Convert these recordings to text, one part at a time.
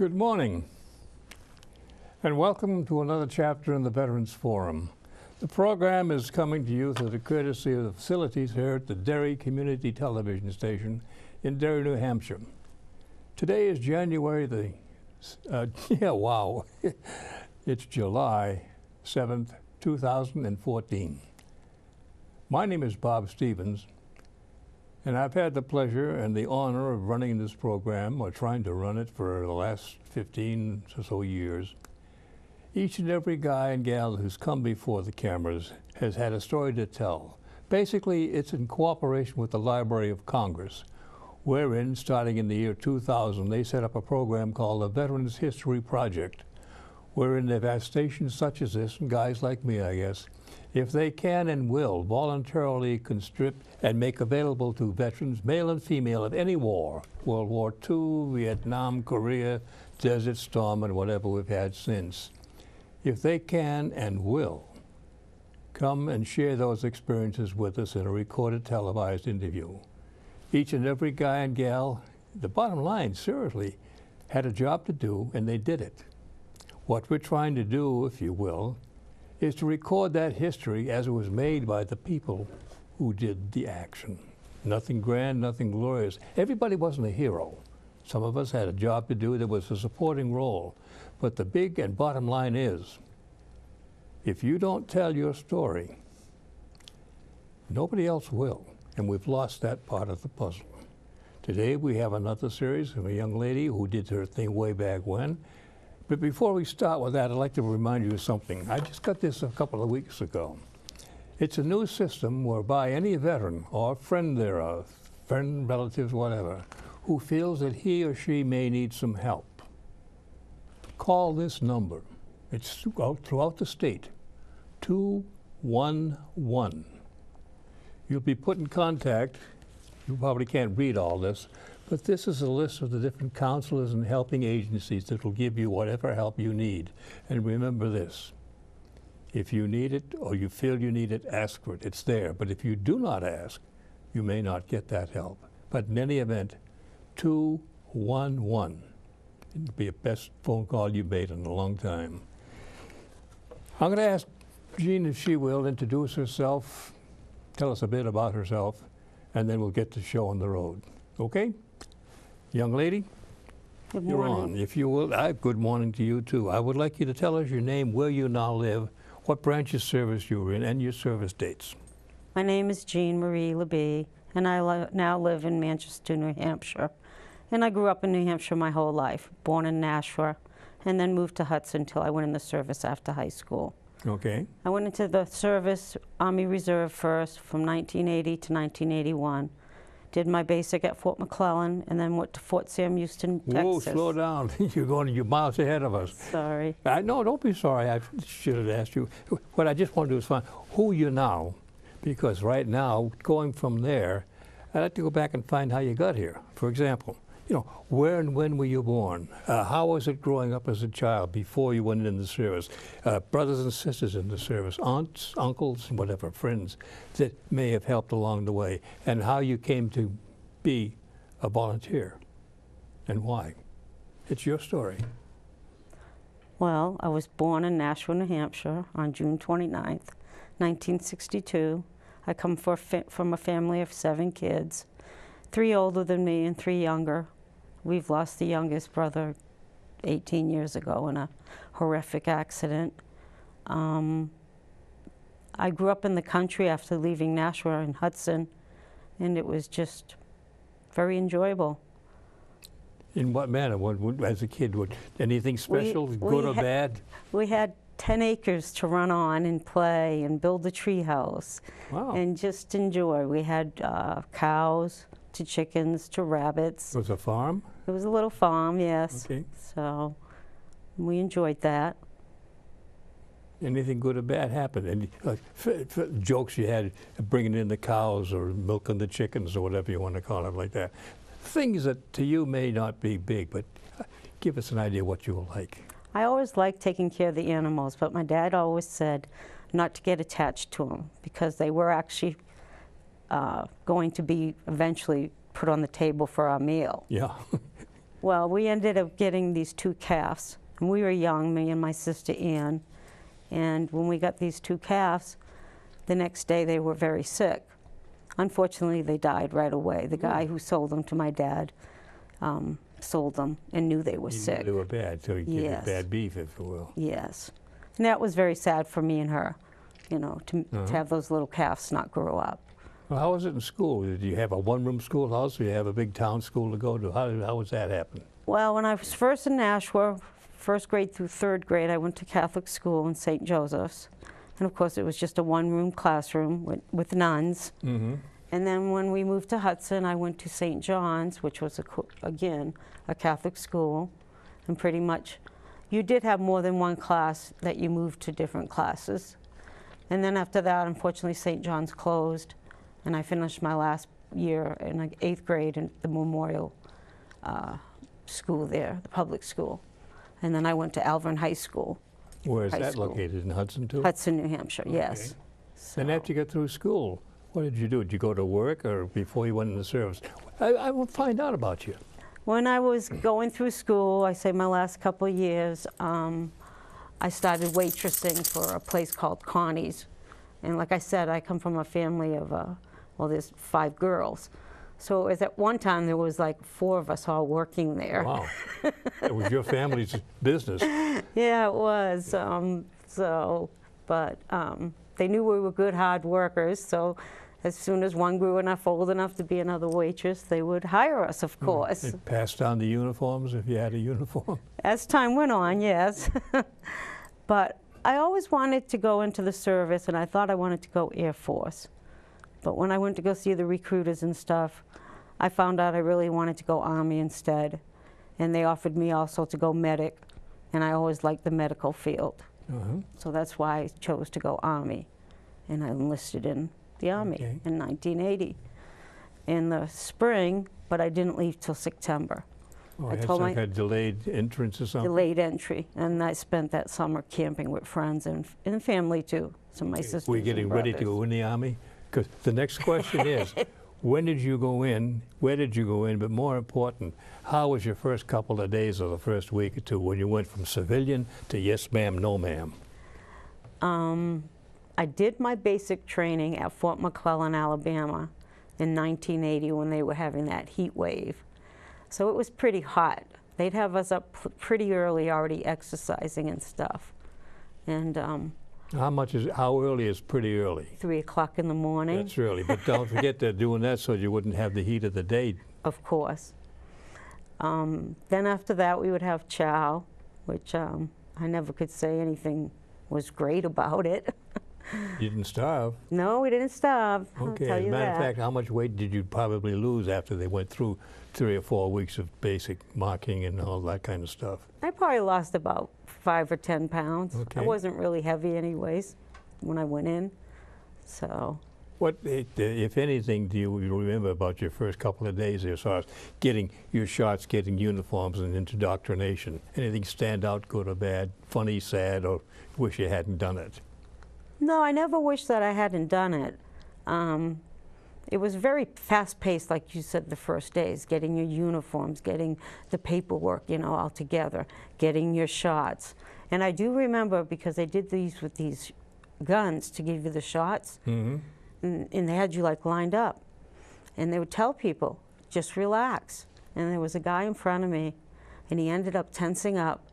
Good morning, and welcome to another chapter in the Veterans Forum. The program is coming to you through the courtesy of the facilities here at the Derry Community Television Station in Derry, New Hampshire. Today is January the, it's July 7th, 2014. My name is Bob Stevens, and I've had the pleasure and the honor of running this program, or trying to run it, for the last 15 or so years. Each and every guy and gal who's come before the cameras has had a story to tell. Basically, it's in cooperation with the Library of Congress, wherein, starting in the year 2000, they set up a program called the Veterans History Project, wherein they've asked stations such as this, and guys like me, I guess, if they can and will voluntarily conscript and make available to veterans, male and female, of any war, World War II, Vietnam, Korea, Desert Storm, and whatever we've had since, if they can and will come and share those experiences with us in a recorded televised interview. Each and every guy and gal, the bottom line, seriously, had a job to do, and they did it. What we're trying to do, if you will, is to record that history as it was made by the people who did the action. Nothing grand, nothing glorious. Everybody wasn't a hero. Some of us had a job to do that was a supporting role. But the big and bottom line is, if you don't tell your story, nobody else will. And we've lost that part of the puzzle. Today we have another series of a young lady who did her thing way back when. But before we start with that, I'd like to remind you of something. I just got this a couple of weeks ago. It's a new system whereby any veteran or friend thereof, friend, relatives, whatever, who feels that he or she may need some help, call this number. It's throughout the state, 211. You'll be put in contact. You probably can't read all this, but this is a list of the different counselors and helping agencies that will give you whatever help you need. And remember this, if you need it or you feel you need it, ask for it. It's there. But if you do not ask, you may not get that help. But in any event, 211. It'll be the best phone call you've made in a long time. I'm going to ask Jean, if she will, introduce herself, tell us a bit about herself, and then we'll get the show on the road. Okay? Young lady, Good you're morning. on. If you will, good morning to you too. I would like you to tell us your name, where you now live, what branch of service you were in, and your service dates. My name is Jean Marie Labbe, and I now live in Manchester, New Hampshire. And I grew up in New Hampshire my whole life, born in Nashua, and then moved to Hudson until I went in the service after high school. Okay. I went into the service, Army Reserve first, from 1980 to 1981. Did my basic at Fort McClellan, and then went to Fort Sam Houston, Texas. Whoa, slow down. You're miles ahead of us. Sorry. No, don't be sorry. I should have asked you. What I just want to do is find who you now, because right now, going from there, I'd like to go back and find how you got here. For example, where and when were you born? How was it growing up as a child before you went in the service? Brothers and sisters in the service, aunts, uncles, whatever, friends that may have helped along the way, and how you came to be a volunteer and why. It's your story. Well, I was born in Nashua, New Hampshire on June 29th, 1962. I come from a family of 7 kids, 3 older than me and 3 younger. We've lost the youngest brother 18 years ago in a horrific accident. I grew up in the country after leaving Nashua in Hudson, and it was just very enjoyable. In what manner? As a kid, anything special, good or bad? We had 10 acres to run on and play and build a tree house. Wow. And just enjoy. We had cows to chickens to rabbits. It was a farm? It was a little farm, yes. Okay. So we enjoyed that. Anything good or bad happened? And jokes you had, bringing in the cows or milking the chickens or whatever you want to call it like that. Things that to you may not be big, but give us an idea what you will like. I always liked taking care of the animals, but my dad always said not to get attached to them because they were actually going to be eventually put on the table for our meal. Yeah. Well, we ended up getting these 2 calves. And we were young, me and my sister Ann. And when we got these 2 calves, the next day they were very sick. Unfortunately, they died right away. The guy who sold them to my dad sold them and knew they were You sick. knew they were bad, so he gave you Yes. bad beef, if you will. Yes. And that was very sad for me and her, you know, to have those little calves not grow up. Well, how was it in school? Did you have a one-room schoolhouse, or you have a big town school to go to? How was that happen? Well, when I was first in Nashua, first grade through 3rd grade, I went to Catholic school in St. Joseph's. And of course, it was just a one-room classroom with nuns. Mm-hmm. And then when we moved to Hudson, I went to St. John's, which was, again, a Catholic school. And pretty much, you did have more than one class that you moved to different classes. And then after that, unfortunately, St. John's closed. And I finished my last year in 8th grade in the Memorial school there, the public school. And then I went to Alvern High School. Where is High that school. Located? In Hudson, too? Hudson, New Hampshire, yes. Okay. Then after you got through school, what did you do? Did you go to work, or before you went in the service? I will find out about you. When I was going through school, I say my last couple of years, I started waitressing for a place called Connie's. And like I said, I come from a family of, well, there's 5 girls. So it was at one time there was like 4 of us all working there. Wow. It was your family's business. Yeah, it was. But they knew we were good, hard workers. So as soon as one grew enough, old enough to be another waitress, they would hire us, of course. They passed down the uniforms if you had a uniform. As time went on, yes. But I always wanted to go into the service, and I thought I wanted to go Air Force. But when I went to go see the recruiters and stuff, I found out I really wanted to go Army instead. And they offered me also to go medic, and I always liked the medical field. So that's why I chose to go Army. And I enlisted in the Army in 1980 in the spring, but I didn't leave till September. Oh, I had told some my kind of delayed entrance or something? delayed entry, and I spent that summer camping with friends and family too. So my sisters Were you getting and ready to brothers. go in the Army? Because the next question is, when did you go in? Where did you go in? But more important, how was your first couple of days or the first week or two when you went from civilian to yes ma'am, no ma'am? I did my basic training at Fort McClellan, Alabama in 1980 when they were having that heat wave. So it was pretty hot. They'd have us up pretty early already exercising and stuff. And How early is pretty early? 3 o'clock in the morning. That's early, but don't forget they're doing that so you wouldn't have the heat of the day. Of course. Then after that we would have chow, which I never could say anything was great about it. You didn't starve. No, we didn't starve. Okay, I'll tell as a you matter of that. fact, how much weight did you probably lose after they went through 3 or 4 weeks of basic marking and all that kind of stuff? I probably lost about 5 or 10 pounds. Okay. I wasn't really heavy anyways when I went in. So What, if anything, do you remember about your first couple of days there as far as getting your shots, getting uniforms, and indoctrination? Anything stand out, good or bad, funny, sad, or wish you hadn't done it? no, I never wished that I hadn't done it. It was very fast-paced, like you said, the first days, getting your uniforms, getting the paperwork, you know, all together, getting your shots. And I do remember, because they did these with these guns to give you the shots, and they had you like lined up. And they would tell people, just relax. And there was a guy in front of me, and he ended up tensing up,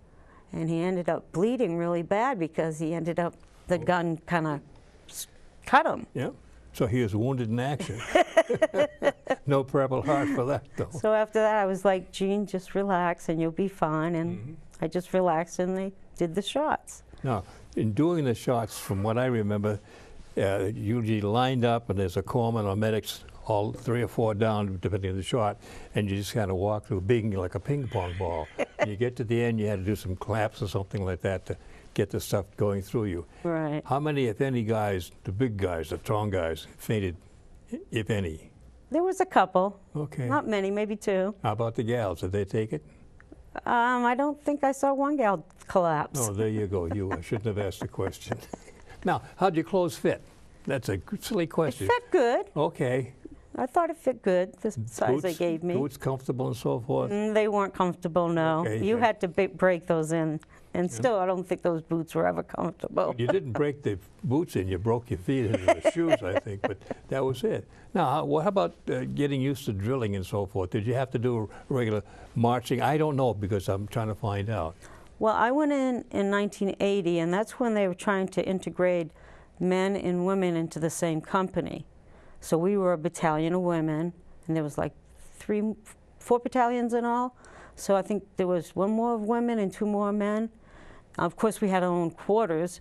and he ended up bleeding really bad because he ended up, the gun kind of cut him. Yeah. So he was wounded in action. No Purple Heart for that, though. So after that, I was like, Gene, just relax and you'll be fine. And I just relaxed and they did the shots. Now, in doing the shots, from what I remember, usually lined up and there's a corpsman or medics, all 3 or 4 down, depending on the shot, and you just kind of walk through big like a ping pong ball. And you get to the end, you had to do some claps or something like that to get the stuff going through you. Right. How many, if any, guys, the big guys, the strong guys, fainted, if any? There was a couple. Okay. Not many, maybe 2. How about the gals? Did they take it? I don't think I saw one gal collapse. Oh, there you go. I shouldn't have asked the question. Now, how'd your clothes fit? That's a silly It question. fit good. Okay. I thought it fit good, the size they Boots- gave me. Boots comfortable and so forth? They weren't comfortable, no. Okay, You yeah. had to break those in, and still I don't think those boots were ever comfortable. You didn't break the boots in, you broke your feet into the shoes, I think, but that was it. Now, how about getting used to drilling and so forth? Did you have to do regular marching? I don't know because I'm trying to find out. Well, I went in 1980, and that's when they were trying to integrate men and women into the same company. So we were a battalion of women, and there was like 4 battalions in all. So I think there was 1 more of women and 2 more men. Of course, we had our own quarters,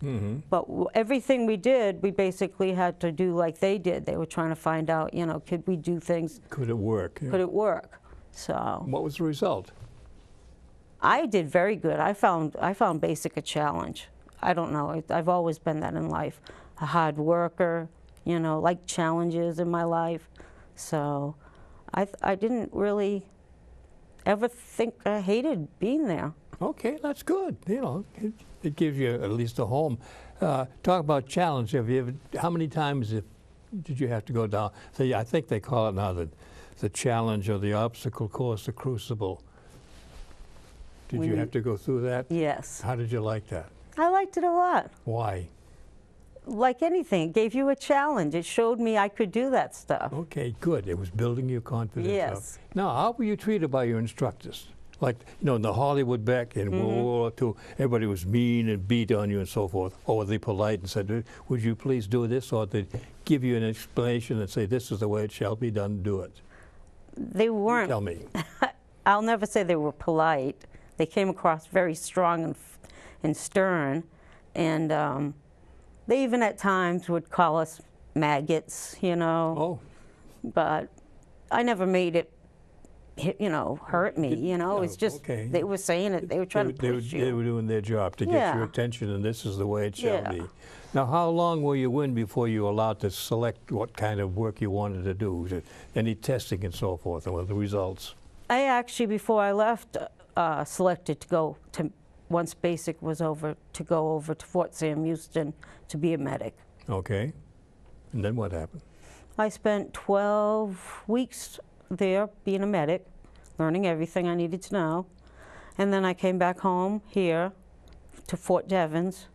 but everything we did, we basically had to do like they did. They were trying to find out, you know, could we do things? Could it work? Yeah. Could it work? So What was the result? I did very good. I found basic a challenge. I don't know. I've always been that in life, a hard worker. You know, like challenges in my life. So I didn't really ever think I hated being there. Okay, that's good. You know, it gives you at least a home. Talk about challenge. Have you ever, how many times did you have to go down? So I think they call it now the challenge or the obstacle course, the crucible. Did you have to go through that? Yes. How did you like that? I liked it a lot. Why? Like anything, it gave you a challenge. It showed me I could do that stuff. Okay, good. It was building your confidence Yes. up. Now, how were you treated by your instructors? Like, you know, in the Hollywood back in World War II, everybody was mean and beat on you and so forth. Or were they polite and said, would you please do this? Or did they give you an explanation and say, this is the way it shall be done, do it? They weren't. Tell me. I'll never say they were polite. They came across very strong and stern. And they even at times would call us maggots, you know. Oh. But I never made it, you know, hurt me, you know. It's just, okay. they were saying it, they were trying to push They you. were doing their job to get Yeah. your attention, and this is the way it shall Yeah. be. Now, how long were you in before you were allowed to select what kind of work you wanted to do? Was it any testing and so forth, and what were the results? I actually, before I left, selected to go to, once basic was over, to go over to Fort Sam Houston to be a medic. Okay. And then what happened? I spent 12 weeks there being a medic, learning everything I needed to know. And then I came back home here to Fort Devens,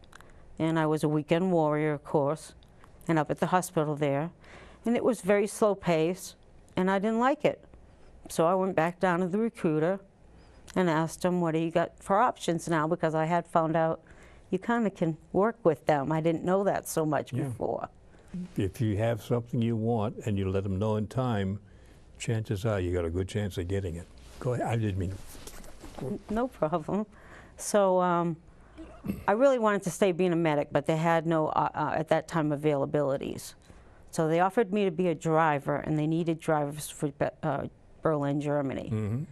and I was a weekend warrior, of course, and up at the hospital there. And it was very slow pace, and I didn't like it. So I went back down to the recruiter and asked him, what do you got for options now? Because I had found out you kind of can work with them. I didn't know that so much before. If you have something you want and you let them know in time, chances are you got a good chance of getting it. Go ahead. I didn't mean. No problem. So I really wanted to stay being a medic, but they had no, at that time, availabilities. So they offered me to be a driver, and they needed drivers for Berlin, Germany. Mm-hmm.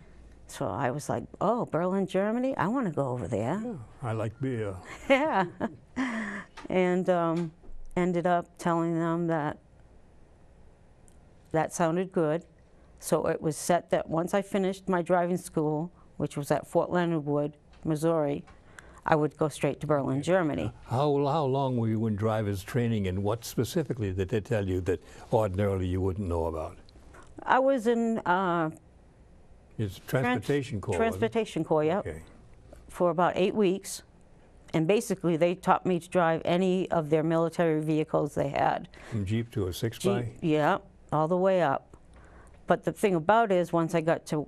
So I was like, oh, Berlin, Germany? I want to go over there. Yeah, I like beer. Yeah. And ended up telling them that that sounded good. So it was set that once I finished my driving school, which was at Fort Leonard Wood, Missouri, I would go straight to Berlin, Germany. How long were you in driver's training, and what specifically did they tell you that ordinarily you wouldn't know about? I was in It's transportation corps. wasn't it? Transportation Corps, yep, Okay. for about 8 weeks. And basically, they taught me to drive any of their military vehicles they had. From Jeep to a 6x? Yeah, all the way up. But the thing about it is, once I got to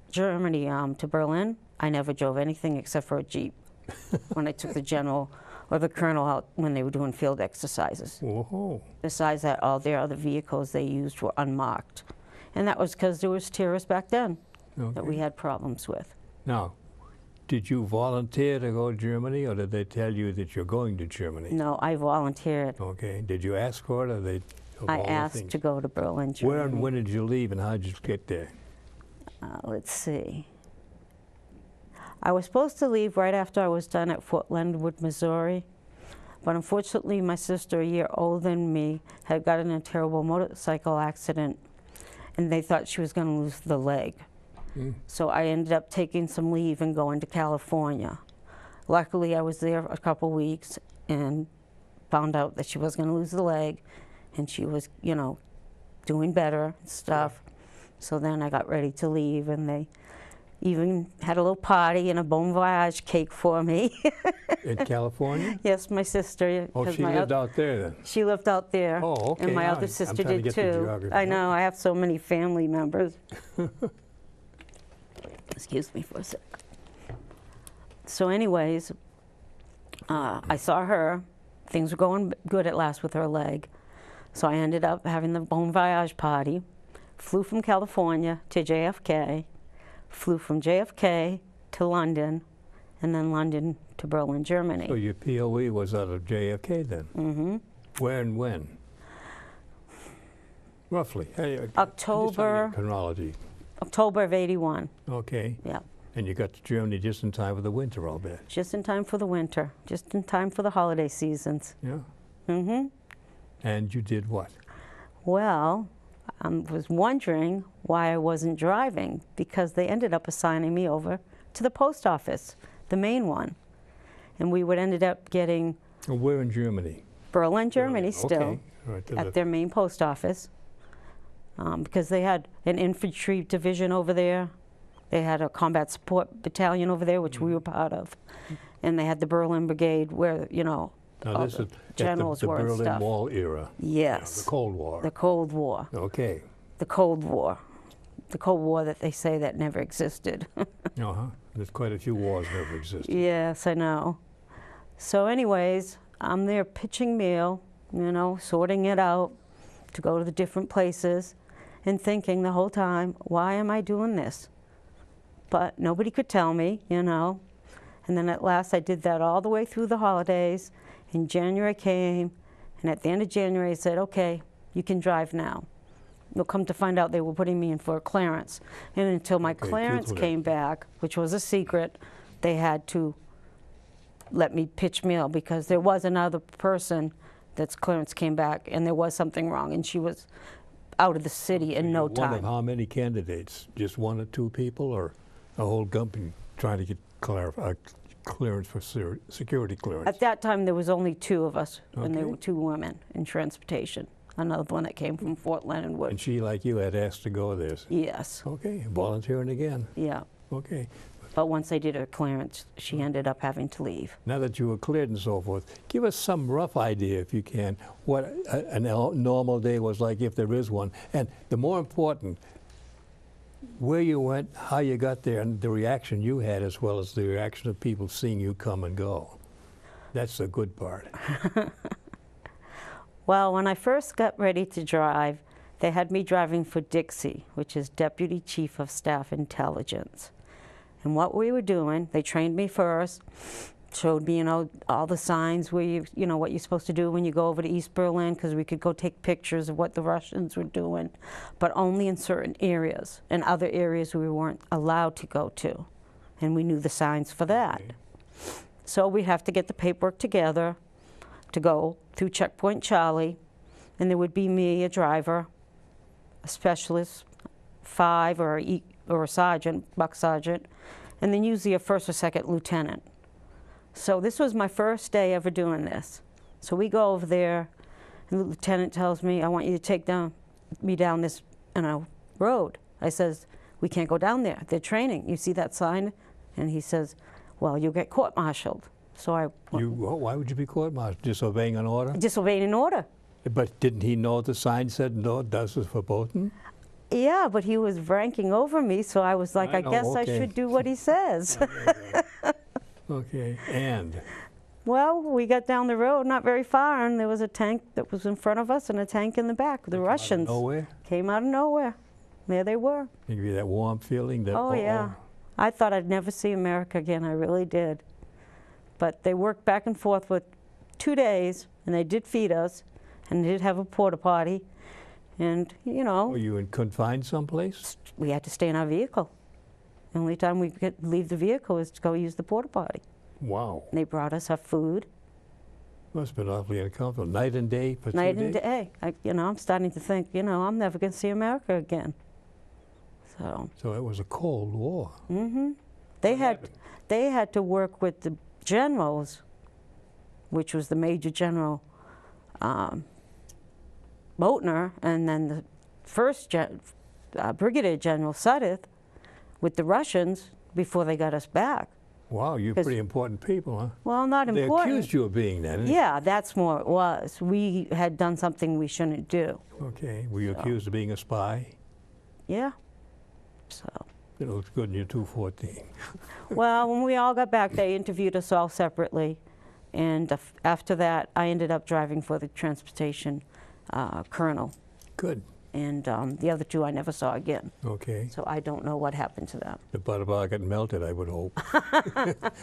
Germany, to Berlin, I never drove anything except for a Jeep when I took the general or the colonel out when they were doing field exercises. Whoa. Besides that, all their other vehicles they used were unmarked. And that was because there was terrorists back then that we had problems with. Now, did you volunteer to go to Germany, or did they tell you that you're going to Germany? No, I volunteered. Okay. Did you ask for it, or they? of I all the asked things? to go to Berlin, Germany. Where and when did you leave, and how did you get there? Let's see. I was supposed to leave right after I was done at Fort Leonard Wood, Missouri. But unfortunately, my sister, a year older than me, had gotten in a terrible motorcycle accident, and they thought she was going to lose the leg. So I ended up taking some leave and going to California. Luckily, I was there a couple weeks and found out that she was going to lose the leg, and she was, you know, doing better and stuff. So then I got ready to leave, and they even had a little party and a bon voyage cake for me. In California? Yes, my sister. Oh, 'cause she my lived out there then? She lived out there. Oh, okay. And my Now other I'm sister trying to did get the too. geography. I know, I have so many family members. Excuse me for a sec. So anyways, I saw her. Things were going good at last with her leg. So I ended up having the bon voyage party, flew from California to JFK, flew from JFK to London, and then London to Berlin, Germany. So your POE was out of JFK then? Mm-hmm. Where and when? Roughly. October. Chronology. October of '81. Okay. Yeah. And you got to Germany just in time for the winter, I'll bet. Just in time for the winter, just in time for the holiday seasons. Yeah. Mm-hmm. And you did what? Well, I was wondering why I wasn't driving, because they ended up assigning me over to the post office, the main one. And we would ended up getting Well, where in Germany? Berlin, Germany still, Okay. Right to at their main post office, because they had an infantry division over there. They had a combat support battalion over there, which we were part of. And they had the Berlin Brigade where, you know, Now all this the is generals the were and Berlin stuff. Wall era. Yes. The Cold War. The Cold War. Okay. The Cold War. The Cold War that they say that never existed. Uh-huh. There's quite a few wars never existed. Yes, I know. So anyways, I'm there pitching meal, you know, sorting it out to go to the different places and thinking the whole time, why am I doing this? But nobody could tell me, you know. And then at last I did that all the way through the holidays. And January came, and at the end of January I said, okay, you can drive now. You'll come to find out they were putting me in for a clearance. And until my Okay, clearance truthfully. came back, which was a secret, they had to let me pitch meal because there was another person that's clearance came back and there was something wrong, and she was out of the city in no One of time. how many candidates? Just one or two people, or a whole company trying to get clearance for security clearance? At that time, there was only two of us, and there Okay. were two women in transportation. Another one that came from Fort Leonard Wood. And she, like you, had asked to go there. Yes, Okay, volunteering again. yeah. Okay. But once they did her clearance, she ended up having to leave. Now that you were cleared and so forth, give us some rough idea, if you can, what a normal day was like, if there is one. And the more important, where you went, how you got there, and the reaction you had, as well as the reaction of people seeing you come and go. That's the good part. Well, when I first got ready to drive, they had me driving for Dixie, which is Deputy Chief of Staff Intelligence. And what we were doing, they trained me first, showed me, you know, all the signs where you know, what you're supposed to do when you go over to East Berlin, because we could go take pictures of what the Russians were doing, but only in certain areas. And other areas we weren't allowed to go to. And we knew the signs for that. Okay. So we have to get the paperwork together to go through Checkpoint Charlie, and there would be me, a driver, a specialist, 5 or a sergeant, buck sergeant, and then usually a first or second lieutenant. So this was my first day ever doing this. So we go over there, and the lieutenant tells me, I want you to take me down this, you know, road. I says, we can't go down there. They're training. You see that sign? And he says, well, you'll get court-martialed. So I Why would you be court-martialed? Disobeying an order? disobeyed an order. But didn't he know the sign said no, das ist verboten? Yeah, but he was ranking over me, so I was like, I I know, guess I okay. should do what he says. Okay, and? Well, we got down the road, not very far, and there was a tank that was in front of us and a tank in the back. The Russians Nowhere? came out of nowhere. There they were. Give you that warm feeling that, Oh, yeah. I thought I'd never see America again. I really did. But they worked back and forth with 2 days, and they did feed us, and they did have a porta potty. And, you know, Were you confined someplace? we had to stay in our vehicle. The only time we could leave the vehicle was to go use the porta potty. Wow. And they brought us our food, Must have been awfully uncomfortable. Night and day for 2 night days? and day. You know, I'm starting to think, you know, I'm never going to see America again. So it was a Cold War. Mm-hmm. They had to work with the generals, which was the Major General Boatner, and then the Brigadier General Sudeth with the Russians before they got us back. Wow, you're pretty important people, huh? Well, not They important. accused you of being that, didn't they? Yeah, that's more it was. We had done something we shouldn't do. Okay, were you accused of being a spy? Yeah, so. It looks good in your 214. Well, when we all got back, they interviewed us all separately. And after that, I ended up driving for the transportation colonel. Good. And the other two I never saw again. Okay. So I don't know what happened to them. The butterball got melted, I would hope.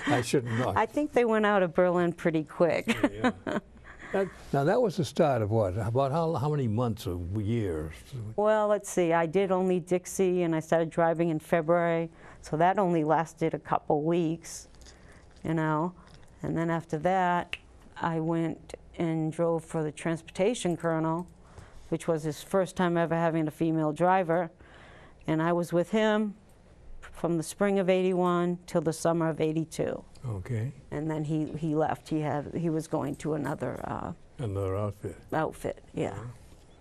I shouldn't know. I think they went out of Berlin pretty quick. Yeah. Now that was the start of what? About how many months or years? Well, let's see. I did only Dixie, and I started driving in February. So that only lasted a couple weeks, you know. And then after that, I went and drove for the transportation colonel, which was his first time ever having a female driver. And I was with him from the spring of '81 till the summer of '82. Okay. And then he left. He was going to another outfit. Outfit, yeah.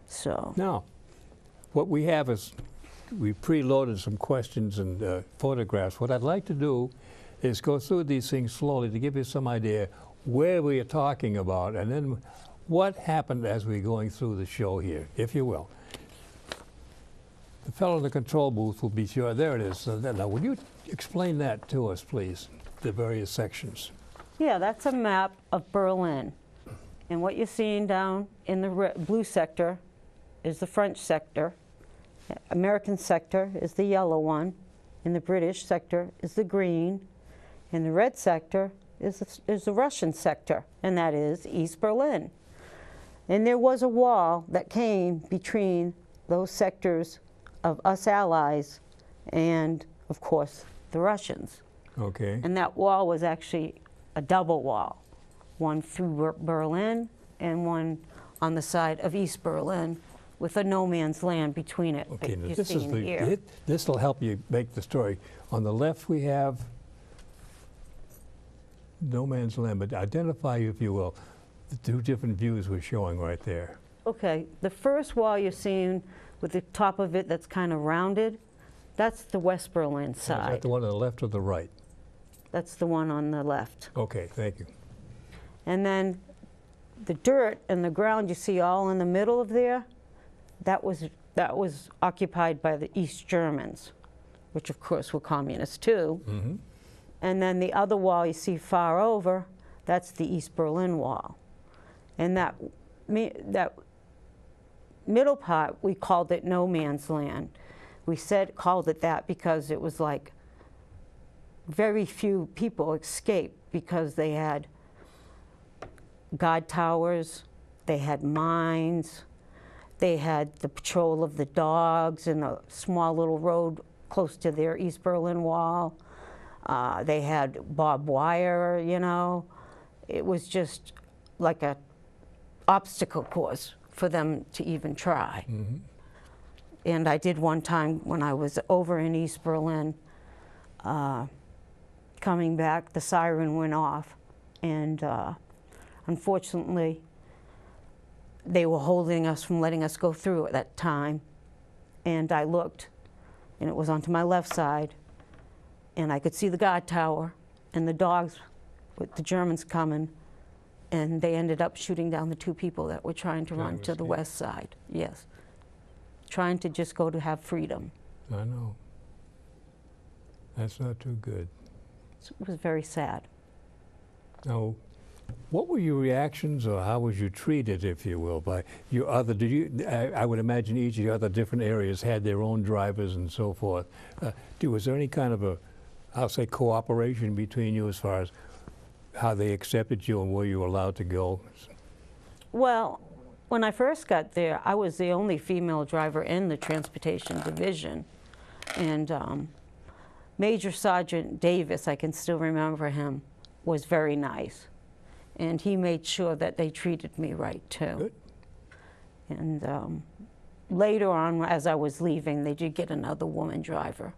So. Now, what we have is we preloaded some questions and photographs. What I'd like to do is go through these things slowly to give you some idea where we are talking about, and then what happened as we're going through the show here, if you will. The fellow in the control booth will be sure. There it is. Now, would you explain that to us, please, the various sections? Yeah, that's a map of Berlin. And what you're seeing down in the blue sector is the French sector. American sector is the yellow one. And the British sector is the green. And the red sector is the Russian sector, and that is East Berlin. And there was a wall that came between those sectors of us allies and, of course, the Russians. Okay. And that wall was actually a double wall, one through Berlin and one on the side of East Berlin with a no man's land between it. Okay, now here. this will help you make the story. On the left we have no man's land, but identify, if you will, the two different views we're showing right there. Okay, the first wall you're seeing with the top of it that's kind of rounded, that's the West Berlin side. Is that the one on the left or the right? That's the one on the left. Okay, thank you. And then the dirt and the ground you see all in the middle of there, that was occupied by the East Germans, which of course were communists too. Mm-hmm. And then the other wall you see far over, that's the East Berlin wall. And that middle part, we called it no man's land. We called it that because it was like very few people escaped because they had guard towers, they had mines, they had the patrol of the dogs in a small little road close to their East Berlin wall. They had barbed wire, you know. It was just like a obstacle course for them to even try. Mm-hmm. And I did one time when I was over in East Berlin, coming back, the siren went off, and unfortunately, they were holding us from letting us go through at that time. And I looked, and it was onto my left side, and I could see the guard tower and the dogs with the Germans coming, and they ended up shooting down the two people that were trying to run to the west side. Yes, trying to just go to have freedom. I know. That's not too good. It was very sad. Now, what were your reactions, or how was you treated, if you will, by your other? I would imagine each of the other different areas had their own drivers and so forth. Was there any kind of a, I'll say, cooperation between you as far as how they accepted you and where you were allowed to go? Well, when I first got there, I was the only female driver in the transportation division. And Major Sergeant Davis, I can still remember him, was very nice. And he made sure that they treated me right, too. Good. And later on, as I was leaving, they did get another woman driver.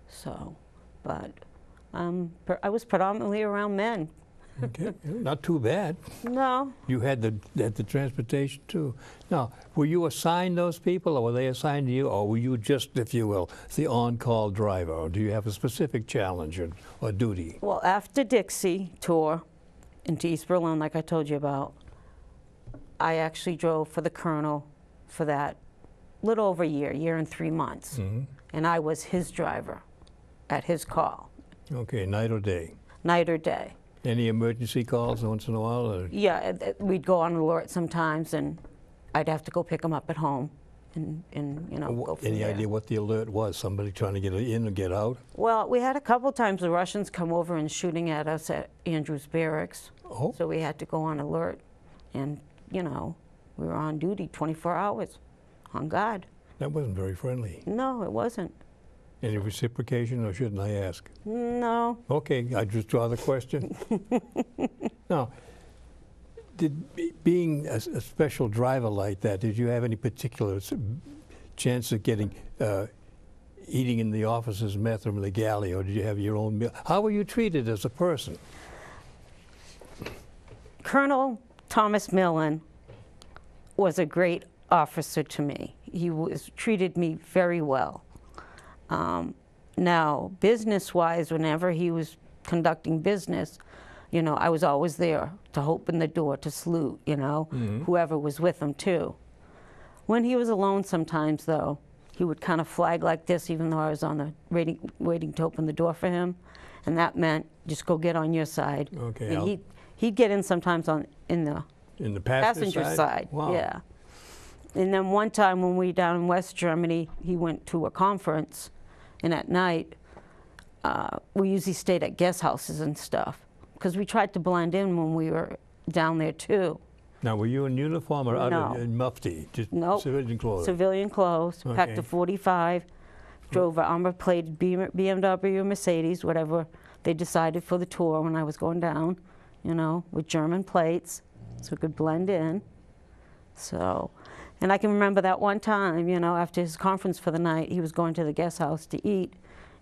So, but I was predominantly around men. Okay, not too bad. No. You had the transportation too. Now, were you assigned those people, or were they assigned to you, or were you just, if you will, the on-call driver, or do you have a specific challenge or duty? Well, after Dixie tour into East Berlin, like I told you about, I actually drove for the Colonel for that little over a year and 3 months. Mm-hmm. And I was his driver at his call. Okay, night or day? Night or day. Any emergency calls once in a while? Or? Yeah, we'd go on alert sometimes, and I'd have to go pick him up at home, and you know, go from Any there. idea what the alert was? Somebody trying to get in or get out? Well, we had a couple times the Russians come over and shooting at us at Andrews Barracks. Oh. So we had to go on alert, and you know, we were on duty 24 hours, on guard. That wasn't very friendly. No, it wasn't. Any reciprocation, or shouldn't I ask? No. Okay, I just draw the question. Now, being a special driver like that, did you have any particular chance of getting eating in the officer's mess room in the galley, or did you have your own meal? How were you treated as a person? Colonel Thomas Millen was a great officer to me. He treated me very well. Now, business-wise, whenever he was conducting business, you know, I was always there to open the door, to salute, you know, whoever was with him, too. When he was alone sometimes, though, he would kind of flag like this, even though I was on the waiting to open the door for him, and that meant just go get on your side. Okay. And he'd get in sometimes in the passenger side. Wow. Yeah. And then one time when we were down in West Germany, he went to a conference, and at night, we usually stayed at guest houses and stuff, because we tried to blend in when we were down there too. Now, were you in uniform or No. in mufti, just Nope. civilian clothes? Civilian clothes, packed Okay. a 45, drove an armor-plated BMW, Mercedes, whatever they decided for the tour when I was going down, you know, with German plates, so we could blend in. So, and I can remember that one time, you know, after his conference for the night, he was going to the guest house to eat,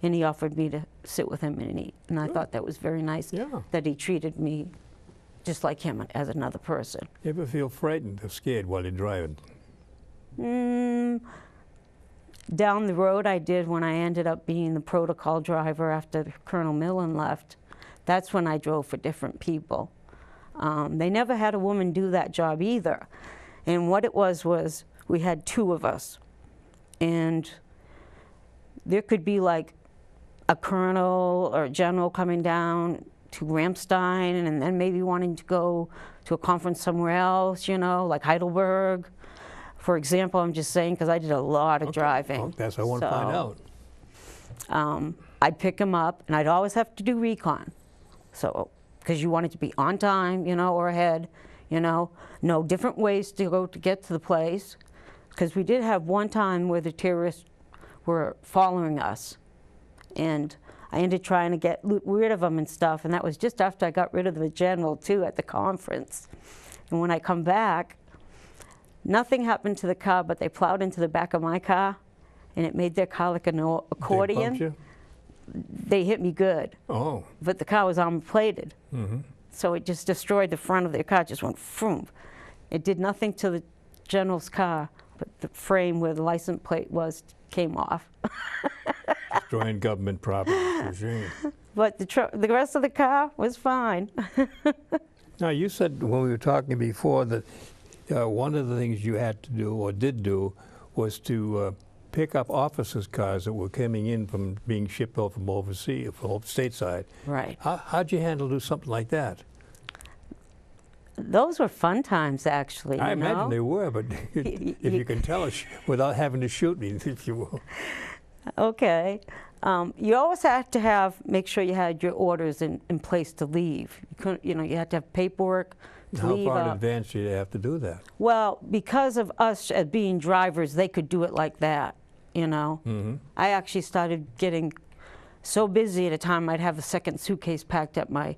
and he offered me to sit with him and eat. And I thought that was very nice, Yeah. that he treated me just like him as another person. You ever feel frightened or scared while you're driving? Down the road I did when I ended up being the protocol driver after Colonel Millen left. That's when I drove for different people. They never had a woman do that job either. And what it was we had two of us. And there could be like a colonel or a general coming down to Ramstein and then maybe wanting to go to a conference somewhere else, you know, like Heidelberg. For example, I'm just saying, because I did a lot of driving. Oh, that's what I want to find out. I'd pick him up, and I'd always have to do recon. So, because you wanted to be on time, you know, or ahead, you know, know different ways to go to get to the place. Because we did have one time where the terrorists were following us, and I ended trying to get rid of them and stuff, and that was just after I got rid of the general, too, at the conference. And when I come back, nothing happened to the car, but they plowed into the back of my car, and it made their car like an accordion. They bumped you? They hit me good. Oh. But the car was armor-plated. Mm-hmm. So it just destroyed the front of their car, just went vroom. It did nothing to the general's car, but the frame where the license plate was came off. Destroying government property, for sure. But the rest of the car was fine. Now, you said when we were talking before that one of the things you had to do or did do was to pick up officers' cars that were coming in from being shipped over from overseas, from stateside. Right. How'd you handle do something like that? Those were fun times, actually. I you imagine know? they were, but if you can tell us without having to shoot me, if you will. Okay. You always had to make sure you had your orders in place to leave. You couldn't, you know, you had to have paperwork to leave. How far in advance do you have to do that? Well, because of us as being drivers, they could do it like that, you know. Mm-hmm. I actually started getting so busy at a time I'd have a second suitcase packed at my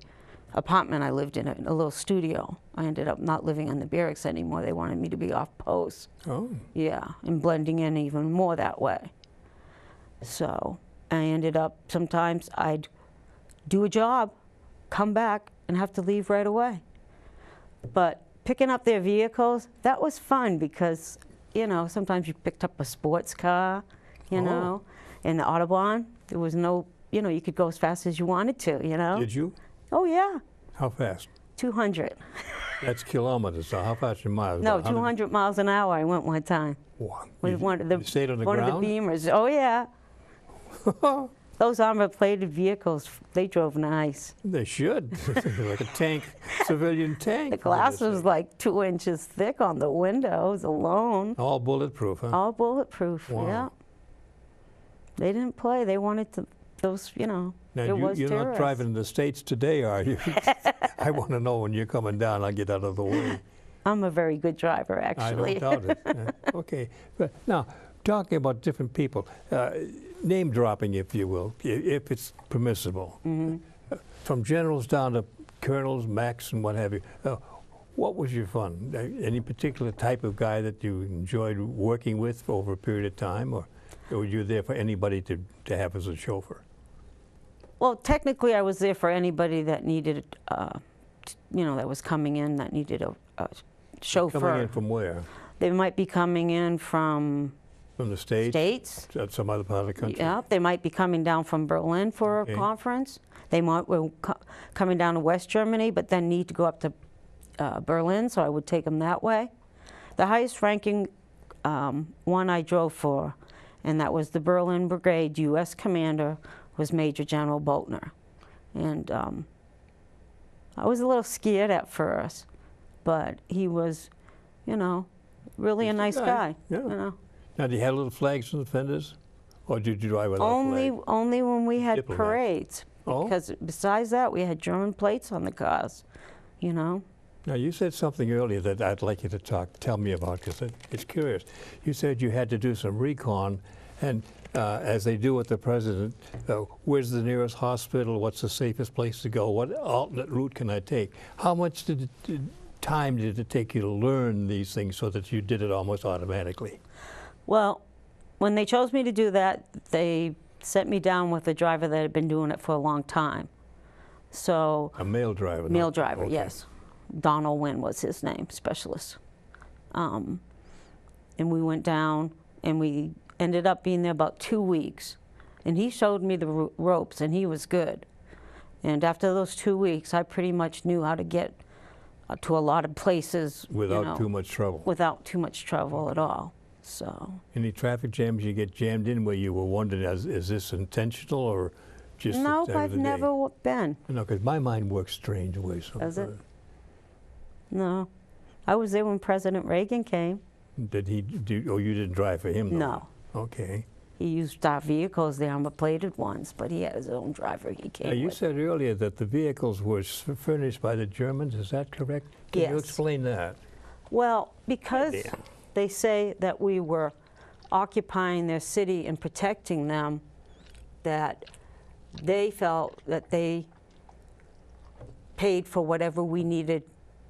apartment I lived in, a little studio. I ended up not living in the barracks anymore. They wanted me to be off post. Oh. Yeah, and blending in even more that way. So I ended up, sometimes I'd do a job, come back, and have to leave right away. But picking up their vehicles, that was fun because, you know, sometimes you picked up a sports car, you know, in the Audubon. There was no, you know, you could go as fast as you wanted to, you know. Did you? Oh, yeah. How fast? 200. That's kilometers, so how fast in miles? No, About 100? 200 miles an hour I went one time. Wow. With one of the, You stayed on the one ground? of the Beamers. Oh, yeah. Those armor-plated vehicles, they drove nice. They should. Like a tank, civilian tank. The for glass goodness was sake. like 2 inches thick on the windows alone. All bulletproof, huh? All bulletproof, Wow. yeah. They didn't play. They wanted to, those, you know, Now, it was you're not terrorists. driving in the States today, are you? I want to know when you're coming down, I'll get out of the way. I'm a very good driver, actually. I don't doubt it. Okay. But now, talking about different people, name dropping, if you will, if it's permissible. From generals down to colonels, macs, and what have you. What was your fun? Any particular type of guy that you enjoyed working with for over a period of time, or were you there for anybody to have as a chauffeur? Well, technically, I was there for anybody that needed, you know, that was coming in that needed a chauffeur. Coming in from where? They might be coming in from From the States? States. Some other part of the country? Yeah, they might be coming down from Berlin for Okay. a conference. They might be coming down to West Germany, but then need to go up to Berlin, so I would take them that way. The highest ranking one I drove for, and that was the Berlin Brigade U.S. Commander, was Major General Boatner. And I was a little scared at first, but he was, you know, really He's a a nice guy, guy. yeah. You know. Now, do you have little flags on the fenders? Or did you drive without Only flag? when we had Diplomats. parades. Oh. Because besides that, we had German plates on the cars, you know. Now, you said something earlier that I'd like you to tell me about, because it's curious. You said you had to do some recon, and as they do with the president, where's the nearest hospital? What's the safest place to go? What alternate route can I take? How much time did it take you to learn these things so that you did it almost automatically? Well, when they chose me to do that, they sent me down with a driver that had been doing it for a long time. So, A male driver? male not- driver, okay. yes. Donald Wynn was his name, specialist. And we went down, and we ended up being there about 2 weeks. And he showed me the ropes, and he was good. And after those 2 weeks, I pretty much knew how to get to a lot of places Without you know, too much trouble? without too much trouble at all. So, Any traffic jams you get jammed in where you were wondering, is this intentional or just the nope, time of I've the day? never been. No, because my mind works strange ways. Does it? No. I was there when President Reagan came. Did he do? Oh, you didn't drive for him, though? No. Okay. He used our vehicles, the armor-plated ones, but he had his own driver he came Now, you with. said earlier that the vehicles were furnished by the Germans. Is that correct? Can you Yes. explain that? Well, because Idea. they say that we were occupying their city and protecting them, that they felt that they paid for whatever we needed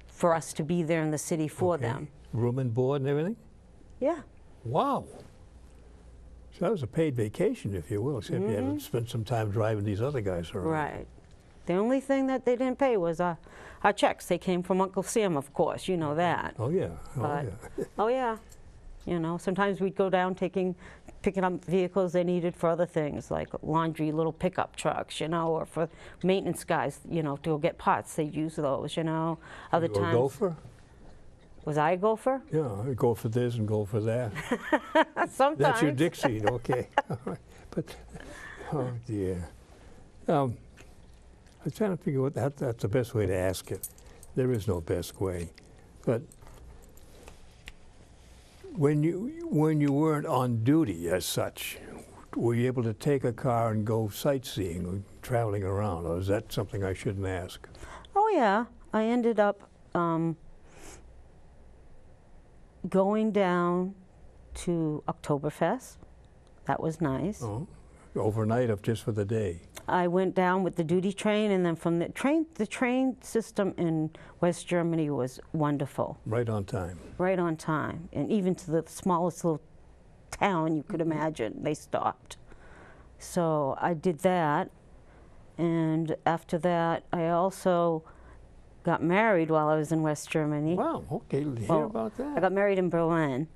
for us to be there in the city for Okay. them. Room and board and everything? Yeah. Wow. So that was a paid vacation, if you will, except you had to spend some time driving these other guys around. Right. The only thing that they didn't pay was our checks. They came from Uncle Sam, of course. You know that. Oh, yeah. Oh, But- yeah. Oh, yeah. You know, sometimes we'd go down picking up vehicles they needed for other things, like laundry, little pickup trucks, you know, or for maintenance guys, you know, to go get parts. They'd use those, you know. Other You were a times. gopher? Was I a gopher? Yeah, I go for this and go for that. Sometimes. That's your Dixie, okay. All right. But, oh dear. I'm trying to figure out that's the best way to ask it. There is no best way. But when you weren't on duty as such, were you able to take a car and go sightseeing or traveling around, or is that something I shouldn't ask? Oh, yeah. I ended up going down to Oktoberfest. That was nice. Oh, overnight or just for the day? I went down with the duty train, and then from the train system in West Germany was wonderful. Right on time. Right on time. And even to the smallest little town you could imagine, they stopped. So I did that. And after that, I also got married while I was in West Germany. Wow, okay, hear Well, about that. I got married in Berlin,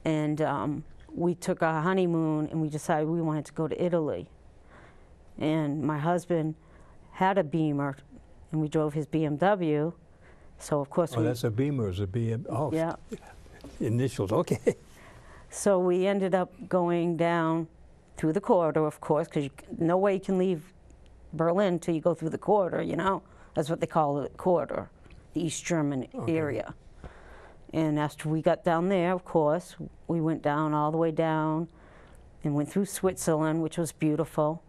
and we took our honeymoon and we decided we wanted to go to Italy. And my husband had a Beamer, and we drove his BMW. So of course That's a Beamer, is a BM. Oh, yeah. Initials, okay. So we ended up going down through the corridor, of course, because no way you can leave Berlin till you go through the corridor, you know? That's what they call the corridor, the East German area. And after we got down there, of course, we went down all the way down and went through Switzerland, which was beautiful,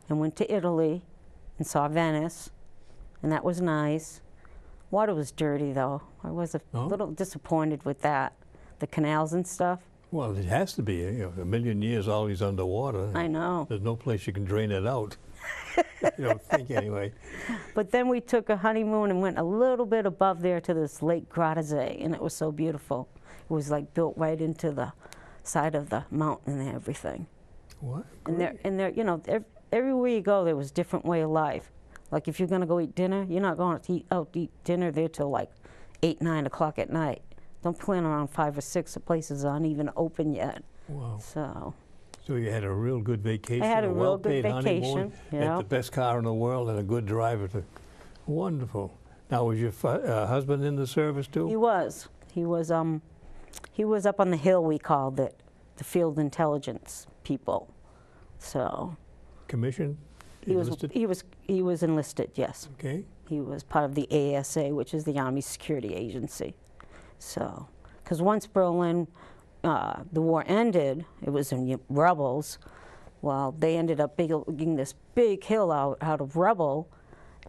and went to Italy and saw Venice, and that was nice. Water was dirty, though. I was a little disappointed with that, the canals and stuff. Well, it has to be. You know, a million years always underwater. I know. There's no place you can drain it out. You don't think, anyway. But then we took a honeymoon and went a little bit above there to this Lake Gardasee, and it was so beautiful. It was like built right into the side of the mountain and everything. What? And there, you know, everywhere you go, there was a different way of life. Like if you're going to go eat dinner, you're not going to eat dinner there till like 8, 9 o'clock at night. Don't plan around 5 or 6. The places aren't even open yet. Wow. So you had a real good vacation. I had a real good well-paid vacation. honeymoon, Yeah. had the best car in the world and a good driver. Wonderful. Now, was your husband in the service too? he was. He was up on the hill, we called it, the field intelligence people. So Commissioned? he Enlisted? he was enlisted, yes. Okay. He was part of the ASA, which is the Army Security Agency. So, because once Berlin, the war ended, it was in rebels. Well, they ended up digging this big hill out of rubble,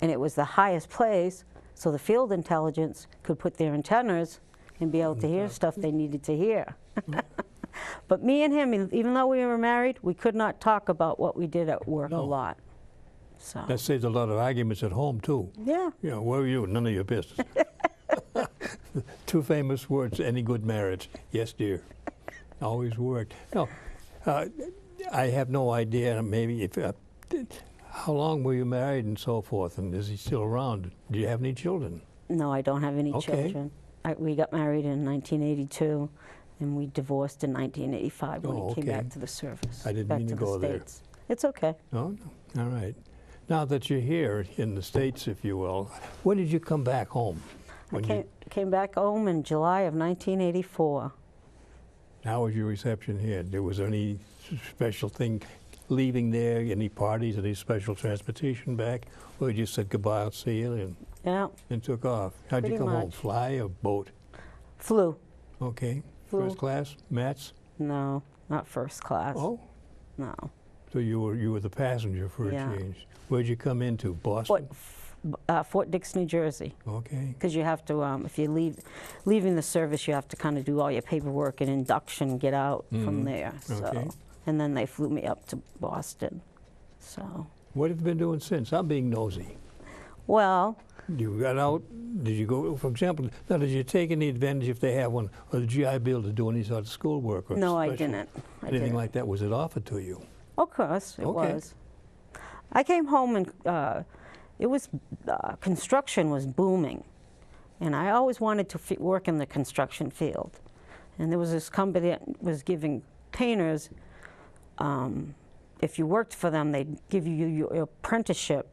and it was the highest place, so the field intelligence could put their antennas and be able to hear stuff they needed to hear. But me and him, even though we were married, we could not talk about what we did at work a lot. So. That saves a lot of arguments at home too. Yeah. You know, where are you? None of your business. 2 famous words, any good marriage. Yes, dear. Always worked. No, I have no idea, maybe, if how long were you married and so forth, and is he still around? Do you have any children? No, I don't have any children. We got married in 1982, and we divorced in 1985 when he came back to the service. I didn't back mean to the go States. It's okay. No? All right. Now that you're here in the States, if you will, when did you come back home? I came back home in July of 1984. How was your reception here? Was there any special thing leaving there, any parties, any special transportation back? Or you just said goodbye, I'll see you, and took off? How'd you come home, fly or boat? Flew. Okay. Flew. First class, Mats? No, not first class. Oh. No. So you were the passenger for a change. Where'd you come into, Boston? Fort Dix, New Jersey. Okay. Because you have to, if you're leaving the service, you have to kind of do all your paperwork and induction, get out from there. So, and then they flew me up to Boston. So. What have you been doing since? I'm being nosy. Well. You got out, did you go, for example, now did you take any advantage if they have one, or the GI Bill to do any sort of schoolwork? Or no, I didn't. Anything like that, was it offered to you? Of course, it was. I came home and it was, construction was booming. And I always wanted to work in the construction field. And there was this company that was giving painters, if you worked for them, they'd give you your apprenticeship.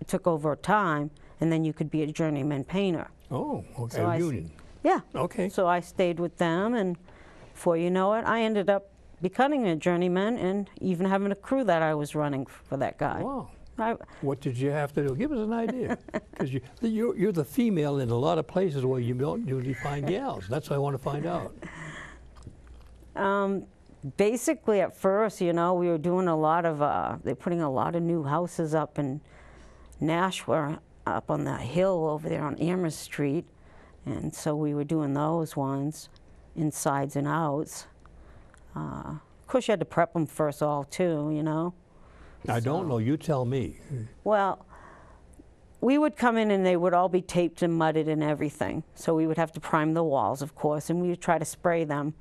It took over time, and then you could be a journeyman painter. Oh, okay, So union. Yeah. Okay. So I stayed with them, and before you know it, I ended up becoming a journeyman and even having a crew that I was running for that guy. Wow. What did you have to do? Give us an idea. Because you're the female in a lot of places where you don't usually find gals. That's what I want to find out. Basically, at first, you know, we were doing a lot of, they're putting a lot of new houses up in Nashua, up on the hill over there on Amherst Street. And so we were doing those ones, insides and outs. Of course, you had to prep them first all, too, you know. I don't know. You tell me. Well, we would come in and they would all be taped and mudded and everything. So we would have to prime the walls, of course, and we would try to spray them.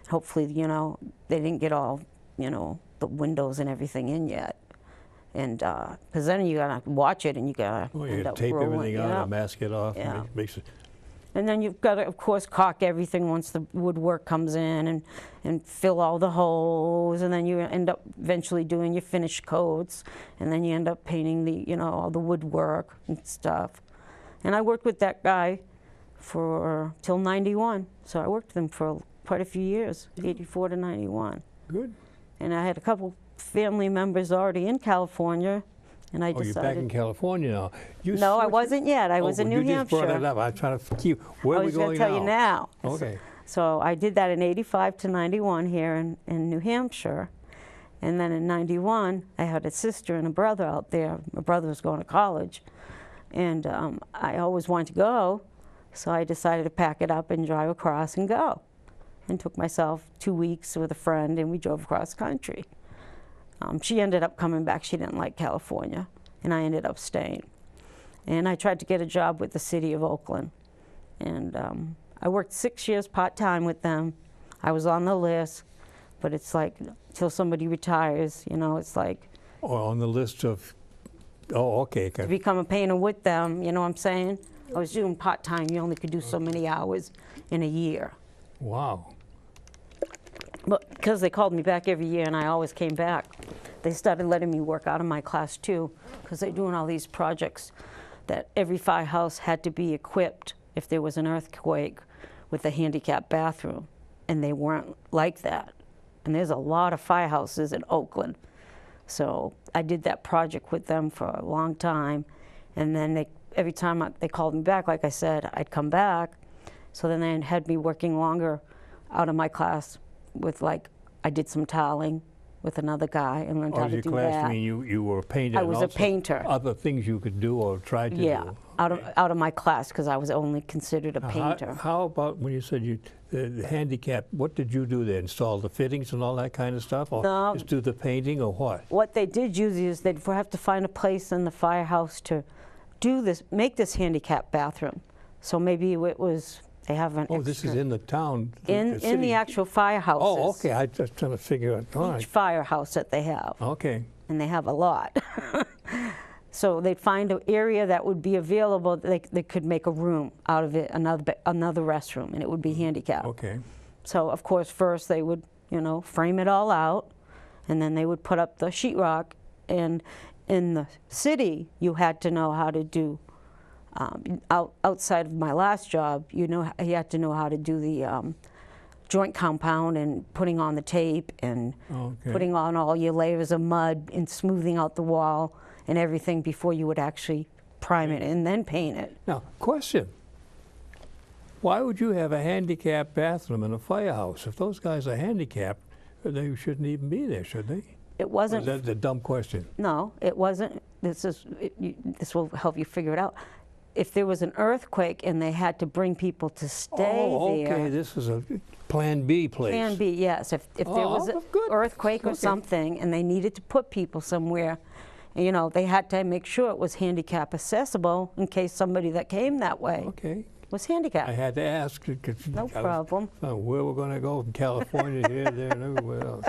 Hopefully, you know, they didn't get all, you know, the windows and everything in yet. And because then you gotta watch it, and you gotta Oh, you end gotta up tape rolling, everything out yeah. and mask it off. Yeah. And makes it, And then you've got to, of course, caulk everything once the woodwork comes in, and fill all the holes, and then you end up eventually doing your finish coats, and then you end up painting the, you know, all the woodwork and stuff. And I worked with that guy for till 91, so I worked with him for quite a few years, 84 to 91. good. And I had a couple family members already in California, and I Oh, decided. you're back in California now. You No, I switched- wasn't yet. I was in New You Hampshire. just brought it up. I'm trying to keep. Where I are we was going going to tell you now. Okay. So I did that in 85 to 91 here in New Hampshire. And then in 91, I had a sister and a brother out there. My brother was going to college. And I always wanted to go, so I decided to pack it up and drive across and go. And took myself 2 weeks with a friend, and we drove across country. She ended up coming back. She didn't like California, and I ended up staying. And I tried to get a job with the city of Oakland. And I worked 6 years part-time with them. I was on the list, but it's like, till somebody retires, you know, it's like, Or on the list of. Oh, okay. to become a painter with them, you know what I'm saying? I was doing part-time. You only could do so many hours in a year. Wow. But because they called me back every year and I always came back, they started letting me work out of my class too, because they're doing all these projects that every firehouse had to be equipped if there was an earthquake with a handicap bathroom, and they weren't like that. And there's a lot of firehouses in Oakland. So I did that project with them for a long time, and then every time they called me back, like I said, I'd come back. So then they had me working longer out of my class with, like, I did some tiling with another guy and learned how to your do class that. mean you were a painter? I and was a also painter. Other things you could do or tried to Yeah, do? out of my class, because I was only considered a painter. How about when you said the handicap, what did you do there? Install the fittings and all that kind of stuff? Or No. just do the painting or what? What they did usually is they'd have to find a place in the firehouse to do this, make this handicap bathroom. So maybe it was, they have an Oh, this is in the town? in city. the actual firehouses. Oh, okay. I just trying to figure out. All Each right. firehouse that they have. Okay. And they have a lot. So they'd find an area that would be available, they could make a room out of it, another restroom, and it would be handicapped. Okay. So of course first they would, you know, frame it all out, and then they would put up the sheetrock. And in the city, you had to know how to do, outside of my last job, you had to know how to do the joint compound and putting on the tape and Okay. putting on all your layers of mud and smoothing out the wall and everything before you would actually prime it and then paint it. Now, question. Why would you have a handicapped bathroom in a firehouse? If those guys are handicapped, they shouldn't even be there, should they? It Or wasn't. is that the dumb question? No, it wasn't. This will help you figure it out. If there was an earthquake and they had to bring people to stay Oh, there. okay. This is a Plan B place. Plan B, yes. If there was an good. earthquake or Okay. something and they needed to put people somewhere, you know, they had to make sure it was handicap accessible in case somebody that came that way Okay. was I handicapped. had to ask. No problem. Where we're going to go from California, here, there, and everywhere else.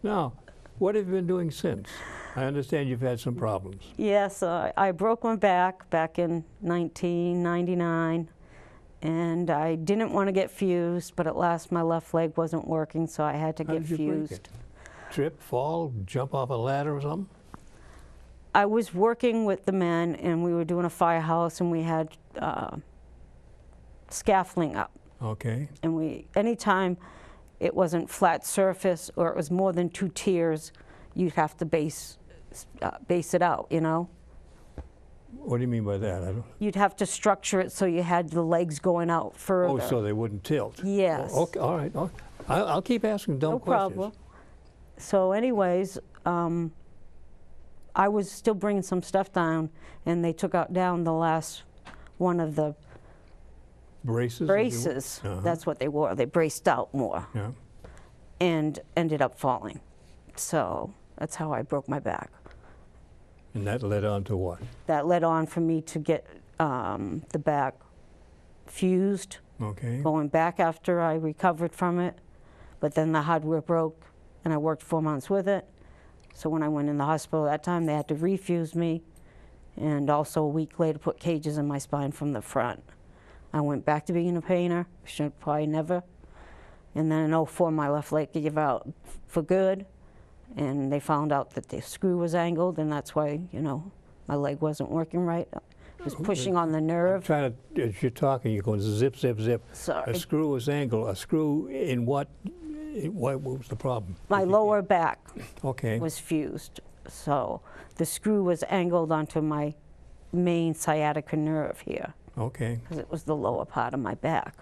Now, what have you been doing since? I understand you've had some problems. Yes, I broke my back in 1999, and I didn't want to get fused, but at last my left leg wasn't working, so I had to How get did you break fused. it? Trip, fall, jump off a ladder or something? I was working with the men, and we were doing a firehouse, and we had scaffolding up. Okay. And anytime it wasn't flat surface or it was more than 2 tiers, you'd have to base it out, you know? What do you mean by that? I don't. You'd have to structure it so you had the legs going out further. Oh, so they wouldn't tilt. Yes. Oh, okay. All right. I'll keep asking dumb No questions. problem. So anyways, I was still bringing some stuff down, and they took down the last one of the Braces? braces. Uh-huh. That's what they wore. They braced out more Yeah. and ended up falling. So that's how I broke my back. And that led on to what? That led on for me to get the back fused, Okay. going back after I recovered from it. But then the hardware broke, and I worked 4 months with it. So when I went in the hospital that time, they had to refuse me, and also a week later put cages in my spine from the front. I went back to being a painter, should probably never. And then in '04, my left leg gave out for good, and they found out that the screw was angled, and that's why, you know, my leg wasn't working right. It was pushing on the nerve. Trying to, as you're talking, you're going zip, zip, zip. Sorry. A screw was angled. A screw in what? What was the problem? My lower back Okay. was fused, so the screw was angled onto my main sciatica nerve here, Okay. because it was the lower part of my back.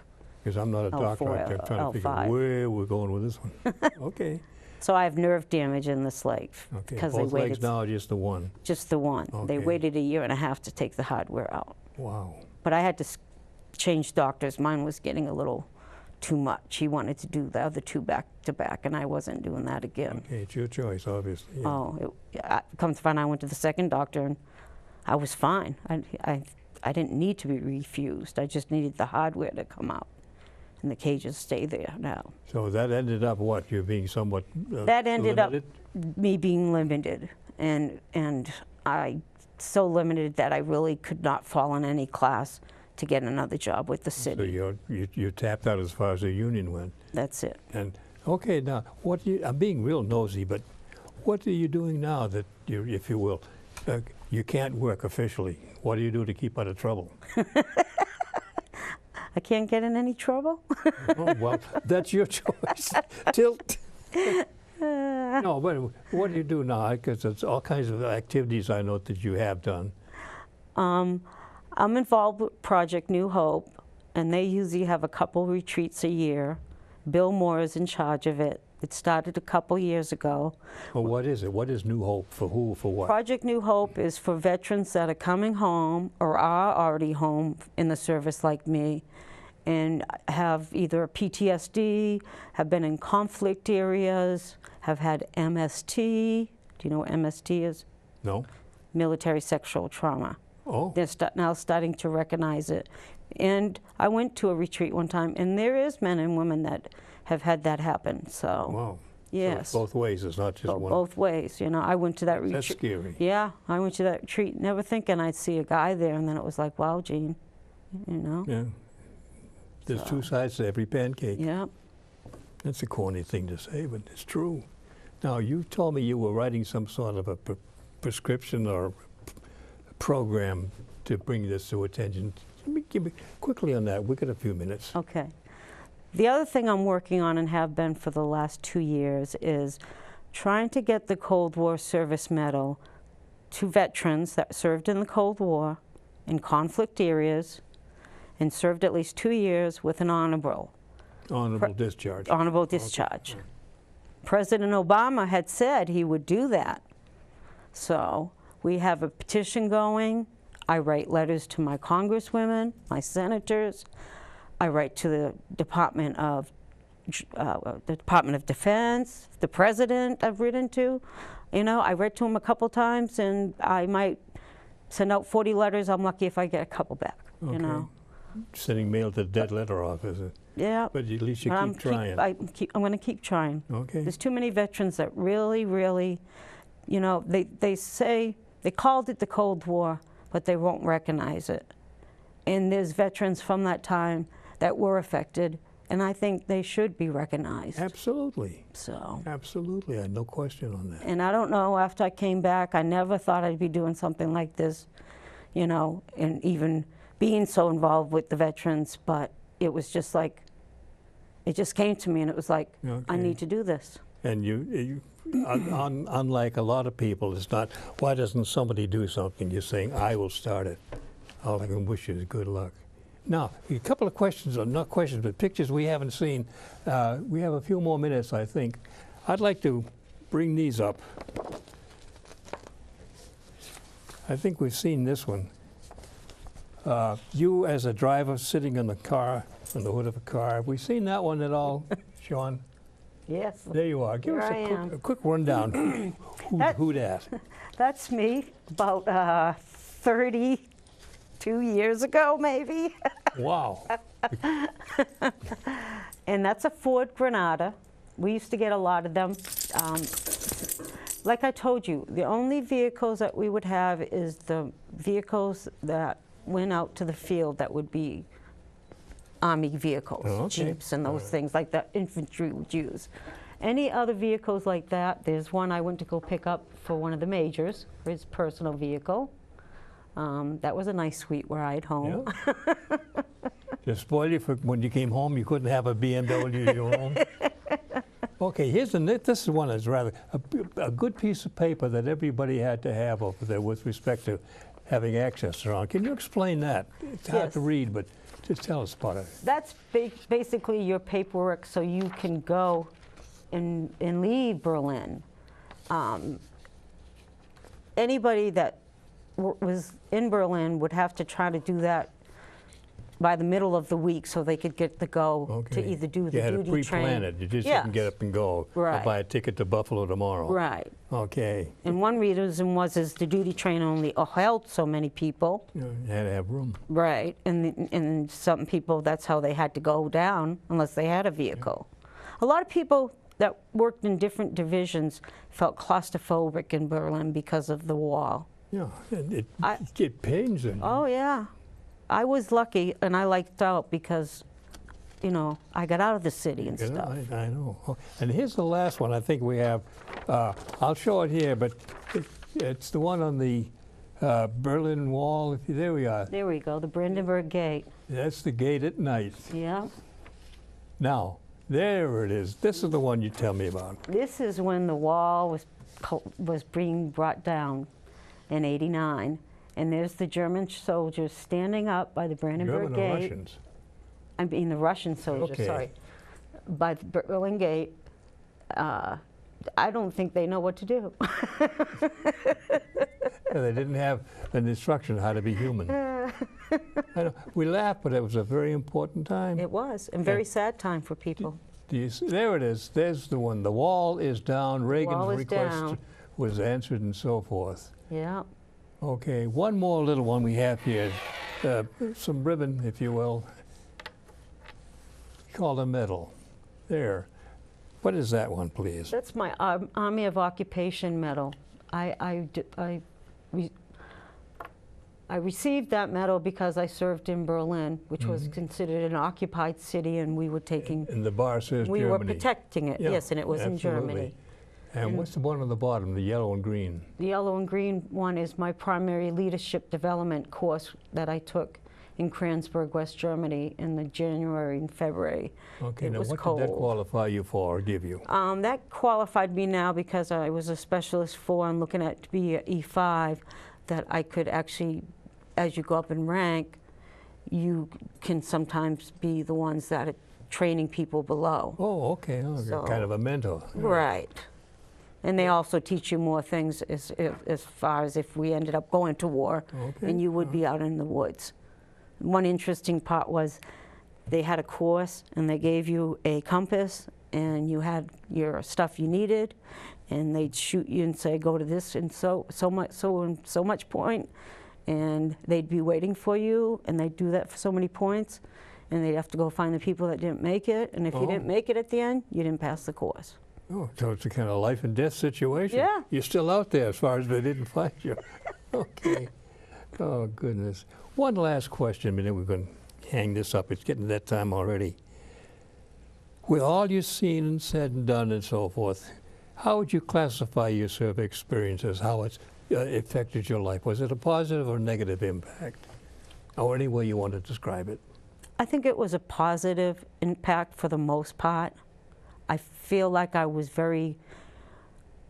Because I'm not a doctor. L4, I'm trying to figure L5. where we're going with this one. Okay. So I have nerve damage in this leg, Okay. because they Both legs waited now are just the one. just the one. They Okay. waited 1.5 years to take the hardware out. Wow. But I had to change doctors. Mine was getting a little too much. He wanted to do the other two back to back, and I wasn't doing that again. Okay, it's your choice, obviously. Yeah. Oh, come to find out, I went to the second doctor, and I was fine. I didn't need to be refused. I just needed the hardware to come out, and the cages stay there now. So that ended up what? You being somewhat That ended limited? up me being limited, and I so limited that I really could not fall in any class to get another job with the So city. you tapped out as far as the union went. That's it. And okay, now I'm being real nosy, but what are you doing now that you, if you will, you can't work officially? What do you do to keep out of trouble? I can't get in any trouble. Oh, well, that's your choice. Tilt. No, but what do you do now? Because it's all kinds of activities I know that you have done. I'm involved with Project New Hope, and they usually have a couple retreats a year. Bill Moore is in charge of it. It started a couple years ago. Well, what is it? What is New Hope? For who? For what? Project New Hope is for veterans that are coming home or are already home in the service like me, and have either PTSD, have been in conflict areas, have had MST. Do you know what MST is? No? Military sexual trauma. Oh, They're now starting to recognize it. And I went to a retreat one time, and there is men and women that have had that happen. So, wow. yes. So it's both ways. It's not just one. Both ways. You know, I went to that retreat. That's scary. Yeah, I went to that retreat, never thinking I'd see a guy there, and then it was like, wow, Gene, you know? Yeah. There's two sides to every pancake. Yeah. That's a corny thing to say, but it's true. Now, you told me you were writing some sort of a prescription or program to bring this to attention. Give me quickly on that. We've got a few minutes. Okay. The other thing I'm working on and have been for the last 2 years is trying to get the Cold War Service Medal to veterans that served in the Cold War in conflict areas and served at least 2 years with an honorable Discharge. Honorable discharge. Okay. President Obama had said he would do that. So we have a petition going. I write letters to my congresswomen, my senators. I write to the Department of Defense, the president I've written to. You know, I read to him a couple times, and I might send out 40 letters. I'm lucky if I get a couple back, Okay. you know. Sending mail to the dead letter office. Yeah. But at least you keep trying. I'm going to keep trying. Okay. There's too many veterans that really, really, you know, they say, they called it the Cold War, but they won't recognize it. And there's veterans from that time that were affected, and I think they should be recognized. Absolutely. So. Absolutely. I had no question on that. And I don't know, after I came back, I never thought I'd be doing something like this, you know, and even being so involved with the veterans, but it was just like, it just came to me, and it was like, Okay. I need to do this. And you unlike a lot of people, it's not, why doesn't somebody do something? You're saying, I will start it. All I can wish you is good luck. Now, a couple of questions, or not questions, but pictures we haven't seen. We have a few more minutes, I think. I'd like to bring these up. I think we've seen this one. You as a driver sitting in the car, on the hood of a car. Have we seen that one at all, Sean? Yes. There you are. Give us a quick rundown. Who that? That's me, about 32 years ago, maybe. Wow. And that's a Ford Granada. We used to get a lot of them. Like I told you, the only vehicles that we would have is the vehicles that went out to the field that would be Army vehicles, Oh, okay. Jeeps and those things like that infantry would use. Any other vehicles like that, there's one I went to go pick up for one of the majors, for his personal vehicle. That was a nice sweet ride home. Yeah. Just spoiled you for when you came home, you couldn't have a BMW of your own. Okay, here's this is one that's rather a good piece of paper that everybody had to have over there with respect to having access around. Can you explain that? It's hard to read, but just tell us about it. That's basically your paperwork so you can go and leave Berlin. Anybody that was in Berlin would have to try to do that by the middle of the week so they could get the go to either do the duty train. You had to pre-plan it. You just didn't get up and go. Right. Or buy a ticket to Buffalo tomorrow. Right. Okay. And one reason was the duty train only held so many people. You had to have room. Right. And some people, that's how they had to go down unless they had a vehicle. A lot of people that worked in different divisions felt claustrophobic in Berlin because of the wall. Yeah, and it pains them. Oh, yeah. I was lucky, and I liked out because, you know, I got out of the city and stuff. I know. Oh, and here's the last one I think we have. I'll show it here, but it's the one on the Berlin Wall. There we are. There we go, the Brandenburg Gate. That's the gate at night. Yeah. Now, there it is. This is the one you tell me about. This is when the wall was being brought down in '89. And there's the German soldiers standing up by the Brandenburg Gate. German or Russians? I mean the Russian soldiers, sorry. By the Berlin Gate. I don't think they know what to do. They didn't have an instruction how to be human. I know. We laugh, but it was a very important time. It was, and very sad time for people. Do you see? There it is. There's the one. The wall is down. Reagan's request was answered and so forth. Yeah. Okay, one more little one we have here. Some ribbon, if you will. Called a medal. There. What is that one, please? That's my Army of Occupation medal. I received that medal because I served in Berlin, which was considered an occupied city, and we were taking... And the bar says we Germany. were protecting it, yes, and it was in Germany. And what's the one on the bottom, the yellow and green? The yellow and green one is my primary leadership development course that I took in Kranzberg, West Germany in the January and February. Okay, now what did that qualify you for or give you? That qualified me now because I was a specialist 4 and looking at to be an E5, that I could actually, as you go up in rank, you can sometimes be the ones that are training people below. Oh, okay, you're kind of a mentor. Right. And they also teach you more things as far as if we ended up going to war, and you would be out in the woods. One interesting part was they had a course, and they gave you a compass, and you had your stuff you needed, and they'd shoot you and say, go to this and so much point, and they'd be waiting for you, and they'd do that for so many points, and they'd have to go find the people that didn't make it, and if you didn't make it at the end, you didn't pass the course. Oh, so it's a kind of life and death situation. Yeah. You're still out there as far as they didn't find you. Okay. Oh, goodness. One last question, and then we're going to hang this up. It's getting that time already. With all you've seen and said and done and so forth, how would you classify your service experiences, how it's affected your life? Was it a positive or negative impact? Or any way you want to describe it? I think it was a positive impact for the most part. I feel like I was very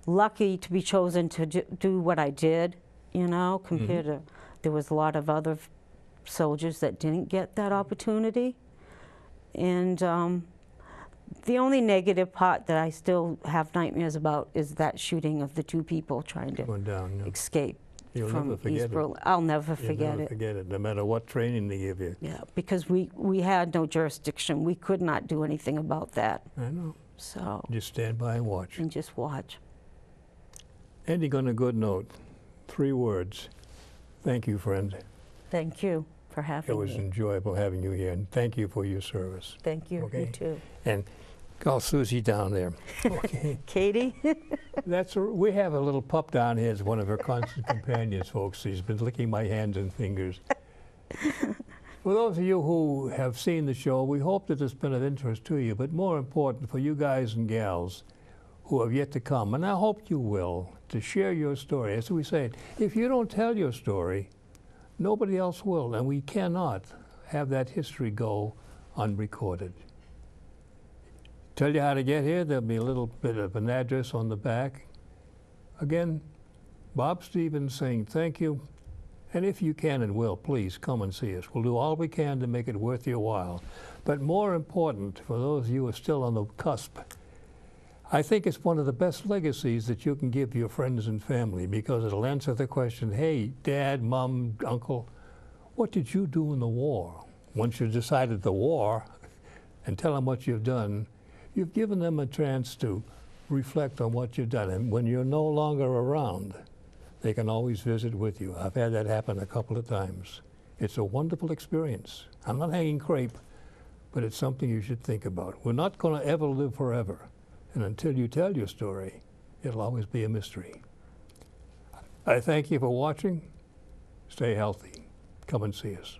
lucky to be chosen to do what I did, you know, compared to, there was a lot of other soldiers that didn't get that opportunity. And the only negative part that I still have nightmares about is that shooting of the 2 people trying to escape from East Berlin. I'll never forget it. You'll never forget it, no matter what training they give you. Yeah, because we had no jurisdiction. We could not do anything about that. I know. So just stand by and watch. And just watch. Ending on a good note, 3 words. Thank you, friend. Thank you for having me. It was enjoyable having you here, and thank you for your service. Thank you. You too. And Call Susie down there. Okay. Katie? We have a little pup down here as one of her constant companions, folks. She's been licking my hands and fingers. For those of you who have seen the show, we hope that it's been of interest to you, but more important for you guys and gals who have yet to come, and I hope you will, to share your story. As we say, if you don't tell your story, nobody else will, and we cannot have that history go unrecorded. Tell you how to get here. There'll be a little bit of an address on the back. Again, Bob Stevens saying thank you. And if you can and will, please come and see us. We'll do all we can to make it worth your while. But more important, for those of you who are still on the cusp, I think it's one of the best legacies that you can give your friends and family, because it'll answer the question, hey, Dad, Mom, Uncle, what did you do in the war? Once you've decided the war and tell them what you've done, you've given them a chance to reflect on what you've done. And when you're no longer around, they can always visit with you. I've had that happen a couple of times. It's a wonderful experience. I'm not hanging crepe, but it's something you should think about. We're not going to ever live forever. And until you tell your story, it'll always be a mystery. I thank you for watching. Stay healthy. Come and see us.